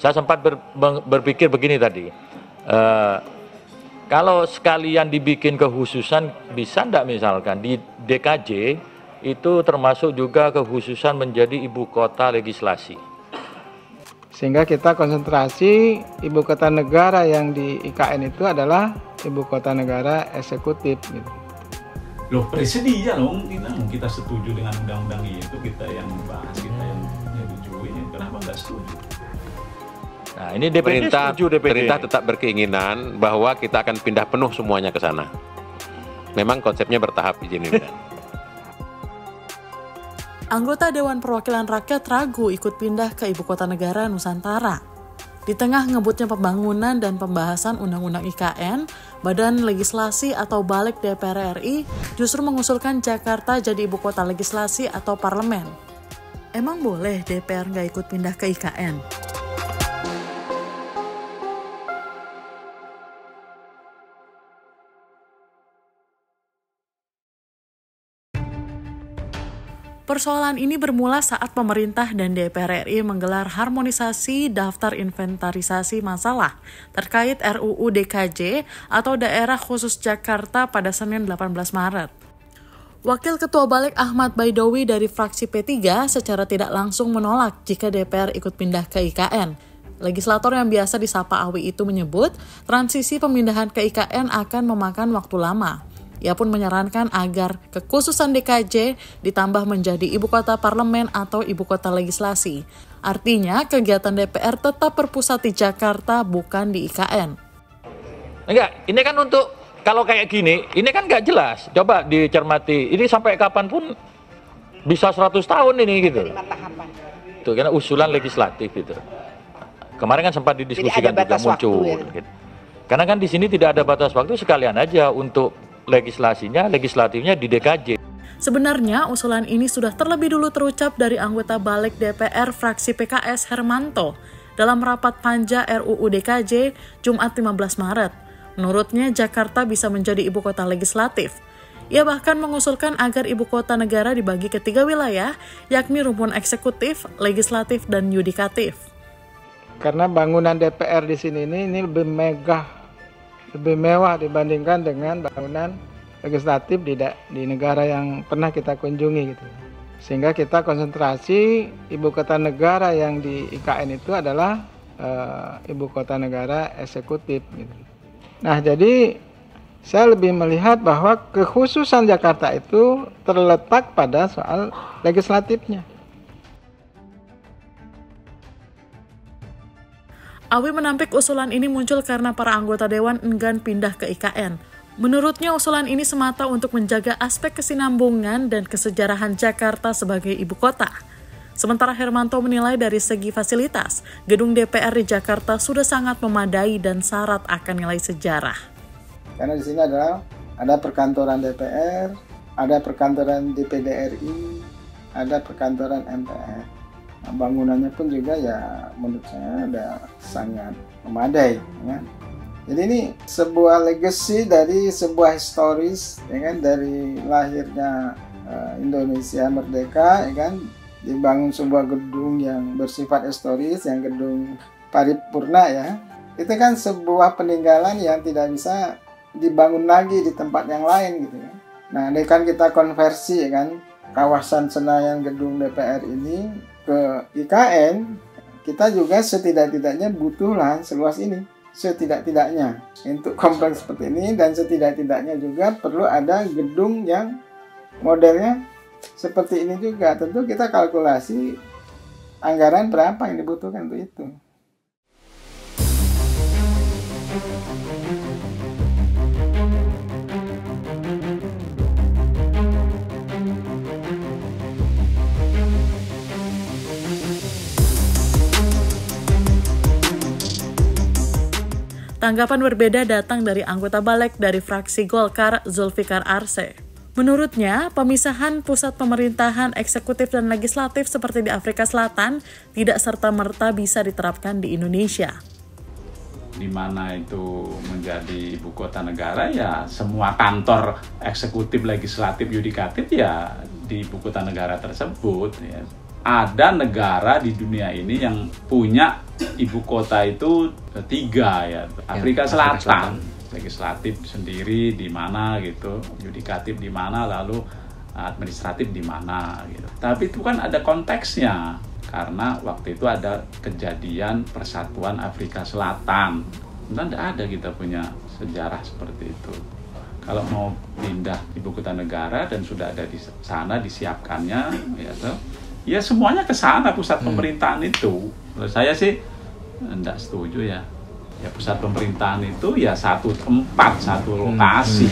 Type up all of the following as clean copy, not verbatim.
Saya sempat berpikir begini tadi, kalau sekalian dibikin kekhususan, bisa enggak misalkan di DKJ itu termasuk juga kekhususan menjadi ibu kota legislasi. Sehingga kita konsentrasi ibu kota negara yang di IKN itu adalah ibu kota negara eksekutif gitu. Loh, presiden dong, kita setuju dengan undang-undang itu, kita yang bahas, kita yang menyetujui, kenapa nggak setuju? Nah, ini DPD setuju, pemerintah tetap berkeinginan bahwa kita akan pindah penuh semuanya ke sana. Memang konsepnya bertahap izin ini. Anggota Dewan Perwakilan Rakyat ragu ikut pindah ke Ibu Kota Negara Nusantara. Di tengah ngebutnya pembangunan dan pembahasan Undang-Undang IKN, Badan Legislasi atau Balik DPR RI justru mengusulkan Jakarta jadi Ibu Kota Legislasi atau Parlemen. Emang boleh DPR nggak ikut pindah ke IKN? Persoalan ini bermula saat pemerintah dan DPR RI menggelar harmonisasi daftar inventarisasi masalah terkait RUU DKJ atau Daerah Khusus Jakarta pada Senin 18 Maret. Wakil Ketua Balik Ahmad Baidowi dari fraksi P3 secara tidak langsung menolak jika DPR ikut pindah ke IKN. Legislator yang biasa disapa Awi itu menyebut transisi pemindahan ke IKN akan memakan waktu lama. Ia pun menyarankan agar kekhususan DKJ ditambah menjadi ibu kota parlemen atau ibu kota legislasi. Artinya, kegiatan DPR tetap berpusat di Jakarta, bukan di IKN. Enggak, ini kan untuk, kalau kayak gini, ini kan nggak jelas. Coba dicermati, ini sampai kapanpun bisa 100 tahun ini gitu. Itu karena usulan legislatif itu. Kemarin kan sempat didiskusikan juga muncul. Gitu. Karena kan di sini tidak ada batas waktu, sekalian aja untuk legislatifnya di DKJ. Sebenarnya usulan ini sudah terlebih dulu terucap dari anggota Balik DPR fraksi PKS Hermanto dalam rapat panja RUU DKJ Jumat 15 Maret. Menurutnya Jakarta bisa menjadi ibu kota legislatif. Ia bahkan mengusulkan agar ibu kota negara dibagi ke 3 wilayah, yakni rumpun eksekutif, legislatif, dan yudikatif. Karena bangunan DPR di sini ini lebih megah, lebih mewah dibandingkan dengan bangunan legislatif di negara yang pernah kita kunjungi gitu. Sehingga kita konsentrasi ibu kota negara yang di IKN itu adalah ibu kota negara eksekutif gitu. Nah, jadi saya lebih melihat bahwa kekhususan Jakarta itu terletak pada soal legislatifnya. Awi menampik usulan ini muncul karena para anggota Dewan enggan pindah ke IKN. Menurutnya usulan ini semata untuk menjaga aspek kesinambungan dan kesejarahan Jakarta sebagai ibu kota. Sementara Hermanto menilai dari segi fasilitas, gedung DPR di Jakarta sudah sangat memadai dan syarat akan nilai sejarah. Karena di sini ada perkantoran DPR, ada perkantoran DPD RI, ada perkantoran MPR. Nah, bangunannya pun juga ya menurut saya udah sangat memadai, ya. Jadi ini sebuah legacy dari sebuah historis, ya kan, dari lahirnya Indonesia merdeka, ya kan, dibangun sebuah gedung yang bersifat historis, yang gedung paripurna, ya. Itu kan sebuah peninggalan yang tidak bisa dibangun lagi di tempat yang lain gitu, ya. Nah, ini kan kita konversi, ya kan, kawasan Senayan gedung DPR ini ke IKN, kita juga setidak-tidaknya butuh lahan seluas ini, setidak-tidaknya untuk kompleks seperti ini, dan setidak-tidaknya juga perlu ada gedung yang modelnya seperti ini juga. Tentu kita kalkulasi anggaran berapa yang dibutuhkan untuk itu. Tanggapan berbeda datang dari anggota Balik dari fraksi Golkar, Zulfikar Arse. Menurutnya, pemisahan pusat pemerintahan eksekutif dan legislatif seperti di Afrika Selatan tidak serta-merta bisa diterapkan di Indonesia. Di mana itu menjadi ibu kota negara, ya semua kantor eksekutif, legislatif, yudikatif ya di ibu kota negara tersebut, ya. ada negara di dunia ini yang punya ibu kota itu 3 ya. Afrika Selatan, legislatif sendiri di mana gitu, yudikatif di mana, lalu administratif di mana gitu. Tapi itu kan ada konteksnya, karena waktu itu ada kejadian Persatuan Afrika Selatan. Dan tidak ada kita punya sejarah seperti itu. Kalau mau pindah ibu kota negara dan sudah ada di sana disiapkannya, ya semuanya ke sana pusat pemerintahan itu. Menurut saya sih tidak setuju ya. Ya pusat pemerintahan itu ya satu tempat, satu lokasi,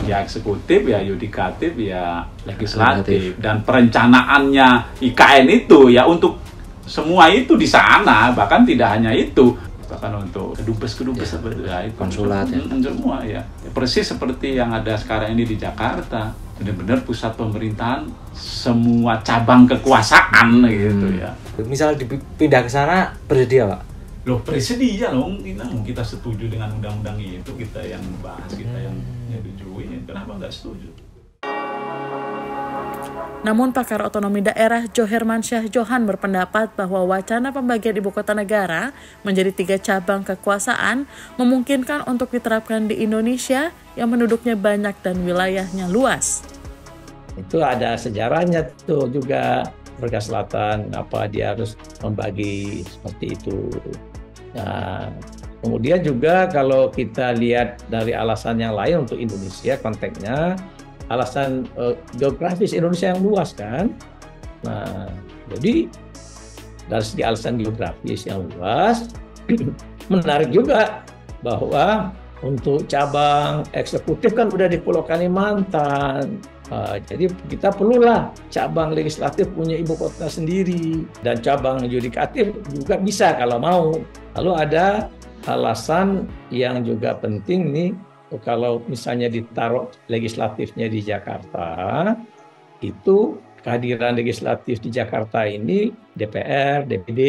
ya eksekutif, ya yudikatif, ya legislatif, dan perencanaannya IKN itu ya untuk semua itu di sana, bahkan tidak hanya itu, bahkan untuk kedubes ya, konsulat semua ya. Persis seperti yang ada sekarang ini di Jakarta, benar-benar pusat pemerintahan semua cabang kekuasaan gitu ya. Misalnya dipindah ke sana bersedia Pak? Loh, bersedia loh, kita setuju dengan undang-undang itu, kita yang bahas, kita yang menyetujui, kenapa nggak setuju? Namun pakar otonomi daerah Johermansyah Johan berpendapat bahwa wacana pembagian ibu kota negara menjadi 3 cabang kekuasaan memungkinkan untuk diterapkan di Indonesia yang penduduknya banyak dan wilayahnya luas. Itu ada sejarahnya tuh juga, Afrika Selatan, apa dia harus membagi seperti itu. Nah, kemudian juga kalau kita lihat dari alasan yang lain untuk Indonesia, konteksnya alasan geografis Indonesia yang luas kan. Nah, jadi dari segi alasan geografis yang luas, menarik juga bahwa untuk cabang eksekutif kan udah di Pulau Kalimantan. Jadi kita perlulah cabang legislatif punya ibu kota sendiri, dan cabang yudikatif juga bisa kalau mau. Lalu ada alasan yang juga penting nih, kalau misalnya ditaruh legislatifnya di Jakarta, itu kehadiran legislatif di Jakarta ini, DPR, DPD,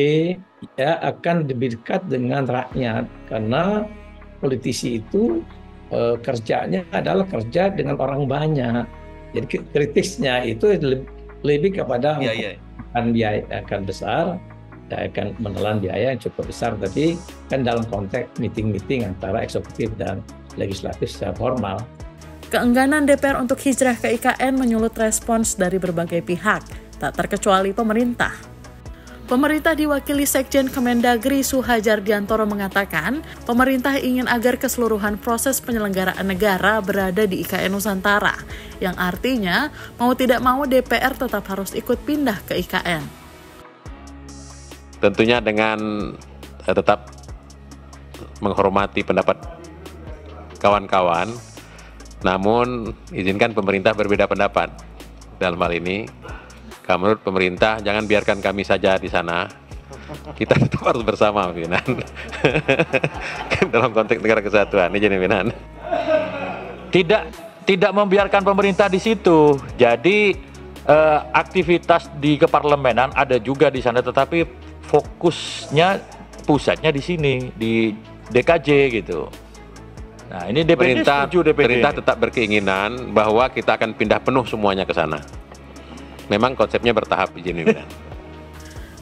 ya akan lebih dekat dengan rakyat, karena politisi itu kerjanya adalah kerja dengan orang banyak. Jadi kritisnya itu lebih kepada akan biaya akan besar, akan menelan biaya yang cukup besar, tapi kan dalam konteks meeting-meeting antara eksekutif dan legislatif secara formal. Keengganan DPR untuk hijrah ke IKN menyulut respons dari berbagai pihak, tak terkecuali pemerintah. Pemerintah diwakili Sekjen Kemendagri Suhajardiantoro mengatakan, pemerintah ingin agar keseluruhan proses penyelenggaraan negara berada di IKN Nusantara, yang artinya mau tidak mau DPR tetap harus ikut pindah ke IKN. Tentunya dengan tetap menghormati pendapat kawan-kawan, namun izinkan pemerintah berbeda pendapat dalam hal ini. Kalau menurut pemerintah, jangan biarkan kami saja di sana. Kita tetap harus bersama, pimpinan. Dalam konteks negara kesatuan, ini pimpinan. Tidak membiarkan pemerintah di situ. Jadi aktivitas di keparlemenan ada juga di sana, tetapi fokusnya pusatnya di sini, di DKJ gitu. Nah, ini DPD setuju, DPD. Pemerintah tetap berkeinginan bahwa kita akan pindah penuh semuanya ke sana. Memang konsepnya bertahap, izin pimpinan.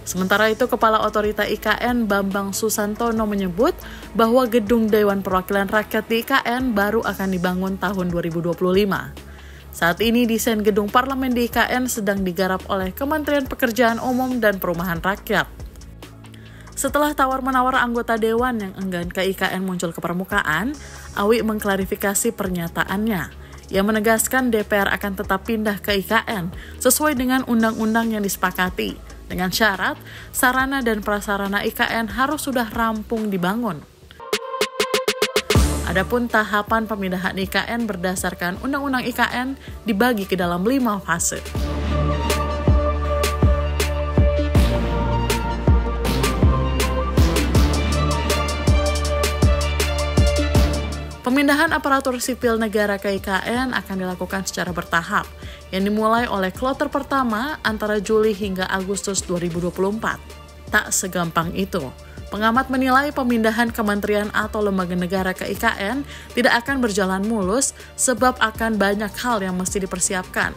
Sementara itu, Kepala Otorita IKN Bambang Susantono menyebut bahwa gedung Dewan Perwakilan Rakyat di IKN baru akan dibangun tahun 2025. Saat ini desain gedung parlemen di IKN sedang digarap oleh Kementerian Pekerjaan Umum dan Perumahan Rakyat. Setelah tawar-menawar anggota Dewan yang enggan ke IKN muncul ke permukaan, Awi mengklarifikasi pernyataannya. Ia menegaskan DPR akan tetap pindah ke IKN sesuai dengan undang-undang yang disepakati, dengan syarat sarana dan prasarana IKN harus sudah rampung dibangun. Adapun tahapan pemindahan IKN berdasarkan Undang-Undang IKN dibagi ke dalam 5 fase. Pemindahan aparatur sipil negara ke IKN akan dilakukan secara bertahap, yang dimulai oleh kloter pertama antara Juli hingga Agustus 2024. Tak segampang itu. Pengamat menilai pemindahan kementerian atau lembaga negara ke IKN tidak akan berjalan mulus sebab akan banyak hal yang mesti dipersiapkan.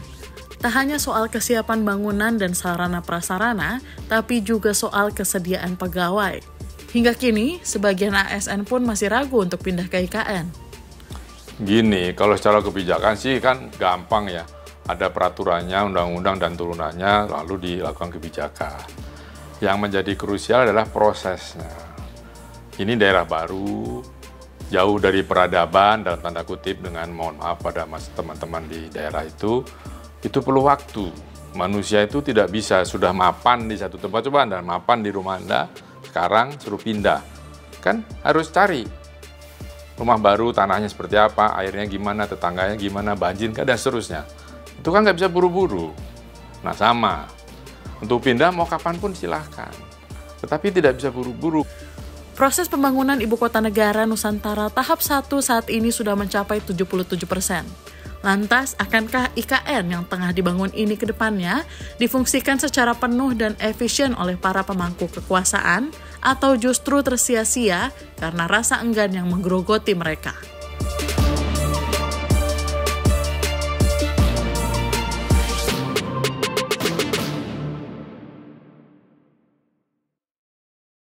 Tak hanya soal kesiapan bangunan dan sarana prasarana, tapi juga soal kesediaan pegawai. Hingga kini, sebagian ASN pun masih ragu untuk pindah ke IKN. Gini, kalau secara kebijakan sih kan gampang ya. Ada peraturannya, undang-undang dan turunannya, lalu dilakukan kebijakan. Yang menjadi krusial adalah prosesnya. Ini daerah baru, jauh dari peradaban, dalam tanda kutip, dengan mohon maaf pada teman-teman di daerah itu perlu waktu. Manusia itu tidak bisa sudah mapan di satu tempat, coba Anda mapan di rumah Anda, sekarang suruh pindah. Kan harus cari rumah baru, tanahnya seperti apa, airnya gimana, tetangganya gimana, banjir, dan seterusnya. Itu kan nggak bisa buru-buru. Nah sama, untuk pindah mau kapanpun silahkan, tetapi tidak bisa buru-buru. Proses pembangunan Ibu Kota Negara Nusantara tahap 1 saat ini sudah mencapai 77%. Lantas, akankah IKN yang tengah dibangun ini ke depannya difungsikan secara penuh dan efisien oleh para pemangku kekuasaan, atau justru tersia-sia karena rasa enggan yang menggerogoti mereka?